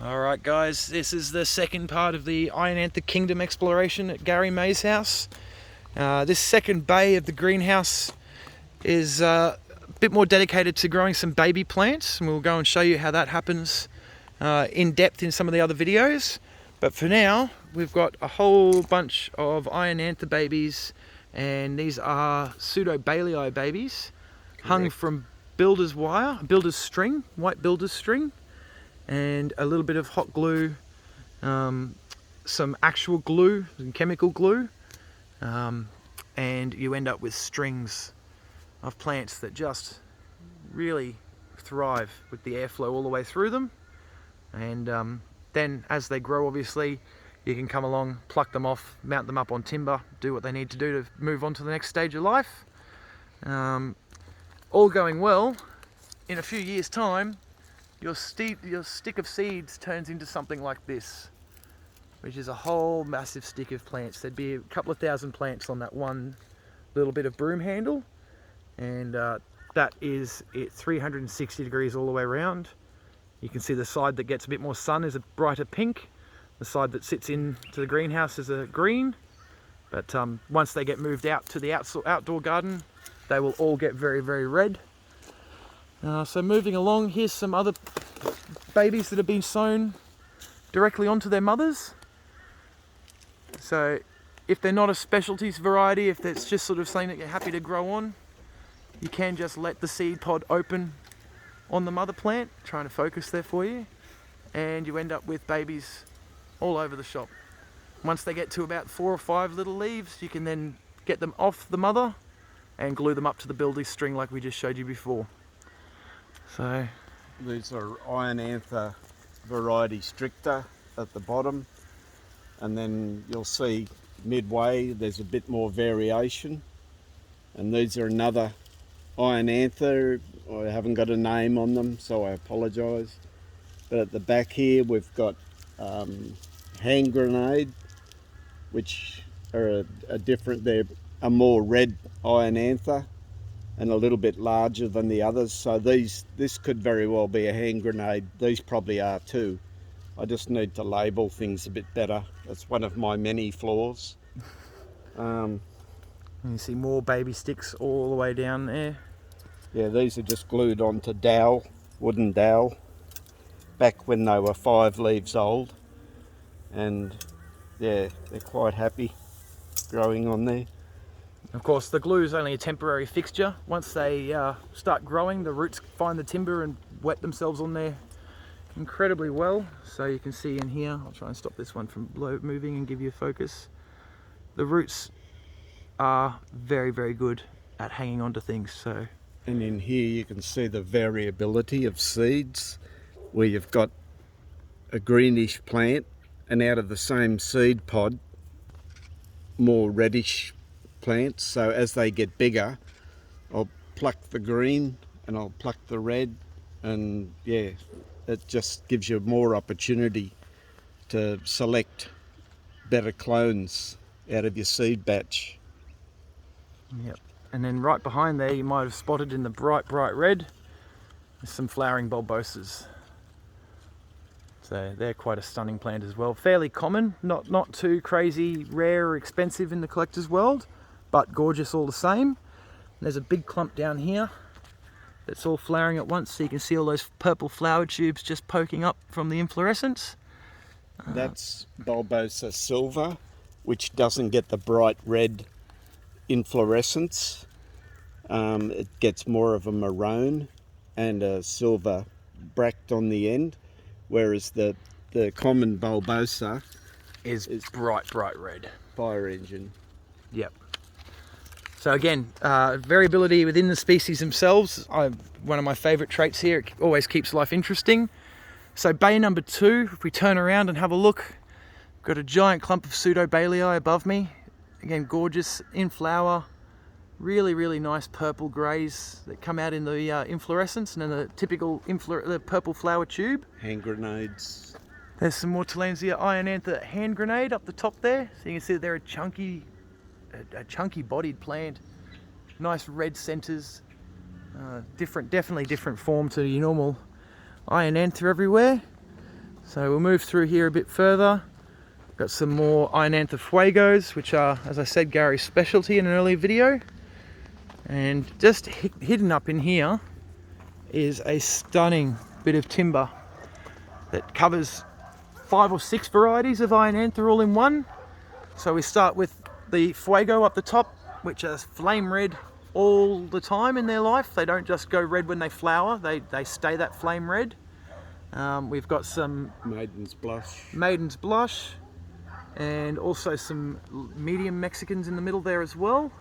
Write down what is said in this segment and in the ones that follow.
Alright guys, this is the second part of the Ironanther Kingdom exploration at Gary May's house. This second bay of the greenhouse is a bit more dedicated to growing some baby plants, and we'll go and show you how that happens in depth in some of the other videos. But for now, we've got a whole bunch of Ironanther babies, and these are Pseudobalei babies. Correct. Hung from builder's wire, builder's string, white builder's string, and a little bit of hot glue, some actual glue, some chemical glue, and you end up with strings of plants that just really thrive with the airflow all the way through them. And then as they grow, obviously, you can come along, pluck them off, mount them up on timber, do what they need to do to move on to the next stage of life. All going well, in a few years' time, your stick of seeds turns into something like this, which is a whole massive stick of plants. There'd be a couple of thousand plants on that one little bit of broom handle, and that is it, 360 degrees all the way around. You can see the side that gets a bit more sun is a brighter pink. The side that sits into the greenhouse is a green. But once they get moved out to the outdoor garden, they will all get very, very red. So moving along, here's some other babies that have been sown directly onto their mothers. So if they're not a specialties variety, if it's just sort of something that you're happy to grow on, you can just let the seed pod open on the mother plant, trying to focus there for you, and you end up with babies all over the shop. Once they get to about 4 or 5 little leaves, you can then get them off the mother and glue them up to the builder's string like we just showed you before. So these are Ironanther variety stricta at the bottom, and then you'll see midway there's a bit more variation, and these are another Ironanther. I haven't got a name on them, so I apologise, but at the back here we've got hand grenade, which are a different, they're a more red Ironanther and a little bit larger than the others. So this could very well be a hand grenade. These probably are too. I just need to label things a bit better. That's one of my many flaws. And you see more baby sticks all the way down there. Yeah, these are just glued onto dowel, wooden dowel, back when they were 5 leaves old. And yeah, they're quite happy growing on there. Of course, the glue is only a temporary fixture. Once they start growing, the roots find the timber and wet themselves on there incredibly well. So you can see in here, I'll try and stop this one from moving and give you a focus. The roots are very, very good at hanging on to things. So, and in here you can see the variability of seeds, where you've got a greenish plant and out of the same seed pod, more reddish plants. So as they get bigger, I'll pluck the green and I'll pluck the red, and yeah, it just gives you more opportunity to select better clones out of your seed batch. Yep. And then right behind there, you might have spotted in the bright red, there's some flowering bulbosas. So they're quite a stunning plant as well. Fairly common, not too crazy rare or expensive in the collector's world, but gorgeous all the same. And there's a big clump down here that's all flowering at once, so you can see all those purple flower tubes just poking up from the inflorescence. That's Bulbosa silva, which doesn't get the bright red inflorescence. It gets more of a maroon and a silver bract on the end, whereas the common Bulbosa is bright red. Fire engine. Yep. So again, variability within the species themselves, one of my favourite traits here. It always keeps life interesting. So bay number 2, if we turn around and have a look, got a giant clump of Pseudobalei above me. Again, gorgeous in flower, really, really nice purple greys that come out in the inflorescence, and then the typical the purple flower tube. Hand grenades. There's some more Tillandsia Ironanther hand grenade up the top there. So you can see they're a chunky bodied plant. Nice red centers. Definitely different form to your normal Ironanther everywhere. So we'll move through here a bit further. Got some more Ionantha fuegos, which are, as I said, Gary's specialty in an earlier video. And just hidden up in here is a stunning bit of timber that covers 5 or 6 varieties of Ionantha all in one. So we start with the fuego up the top, which are flame red all the time in their life. They don't just go red when they flower, they stay that flame red. We've got some Maiden's blush, and also some medium Mexicans in the middle there as well.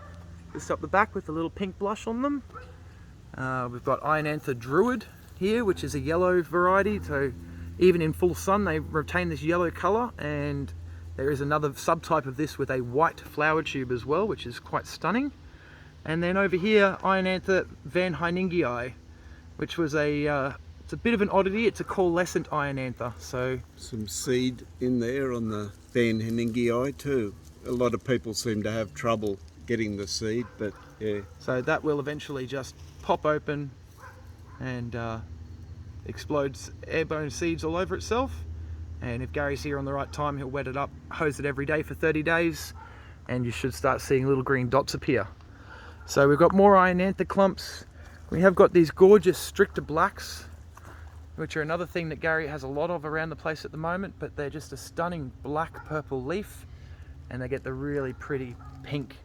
Just up the back with a little pink blush on them. We've got Ionantha Druid here, which is a yellow variety, so even in full sun they retain this yellow colour, and there is another subtype of this with a white flower tube as well, which is quite stunning. And then over here, Ionantha Van Heiningii, which was it's a bit of an oddity. It's a coalescent Ionantha. So some seed in there on the Van Heiningii too. A lot of people seem to have trouble getting the seed, but yeah. So that will eventually just pop open and explodes airborne seeds all over itself. And if Gary's here on the right time, he'll wet it up, hose it every day for 30 days, and you should start seeing little green dots appear. So we've got more Ionantha clumps. We have got these gorgeous Stricta blacks, which are another thing that Gary has a lot of around the place at the moment, but they're just a stunning black purple leaf, and they get the really pretty pink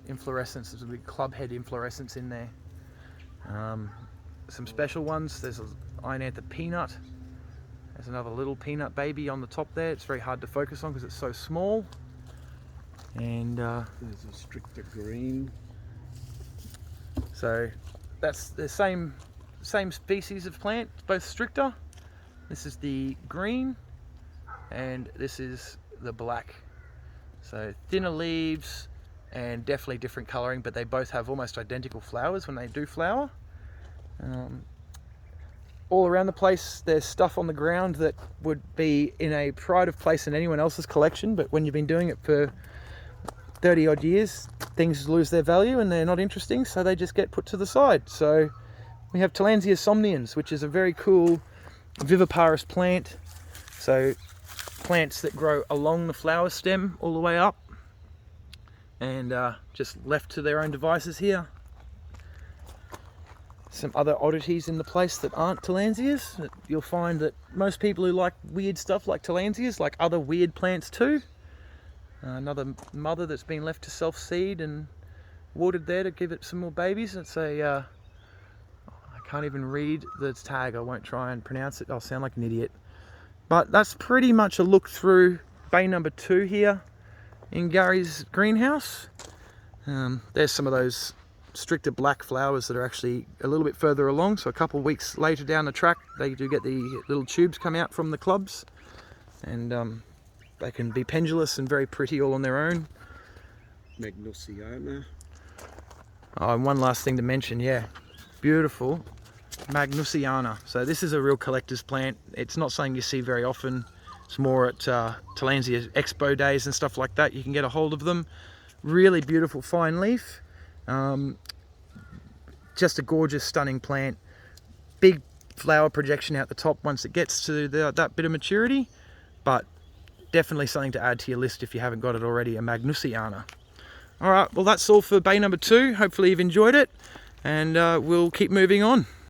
inflorescence. There's a big club head inflorescence in there. Some special ones, there's Ionantha Peanut. There's another little peanut baby on the top there. It's very hard to focus on because it's so small. And there's a Stricta green. So that's the same species of plant, both Stricta. This is the green and this is the black. So thinner leaves and definitely different colouring, but they both have almost identical flowers when they do flower. All around the place there's stuff on the ground that would be in a pride of place in anyone else's collection, but when you've been doing it for 30 odd years, things lose their value and they're not interesting, so they just get put to the side. So we have Tillandsia somnians, which is a very cool viviparous plant. So plants that grow along the flower stem all the way up, and just left to their own devices here. Some other oddities in the place that aren't Tillandsias. You'll find that most people who like weird stuff like Tillandsias like other weird plants too. Another mother that's been left to self-seed and watered there to give it some more babies. It's a, I can't even read the tag, I won't try and pronounce it, I'll sound like an idiot. But that's pretty much a look through bay number 2 here in Gary's greenhouse. There's some of those Stricta black flowers that are actually a little bit further along, so a couple of weeks later down the track they do get the little tubes come out from the clubs, and they can be pendulous and very pretty all on their own. Magnusiana. Oh, and one last thing to mention, yeah, beautiful Magnusiana. So this is a real collector's plant. It's not something you see very often. It's more at Tillandsia Expo days and stuff like that. You can get a hold of them. Really beautiful fine leaf. Just a gorgeous, stunning plant. Big flower projection out the top once it gets to that bit of maturity, but definitely something to add to your list if you haven't got it already, a Magnusiana. Alright, well that's all for bay number 2. Hopefully you've enjoyed it, and we'll keep moving on.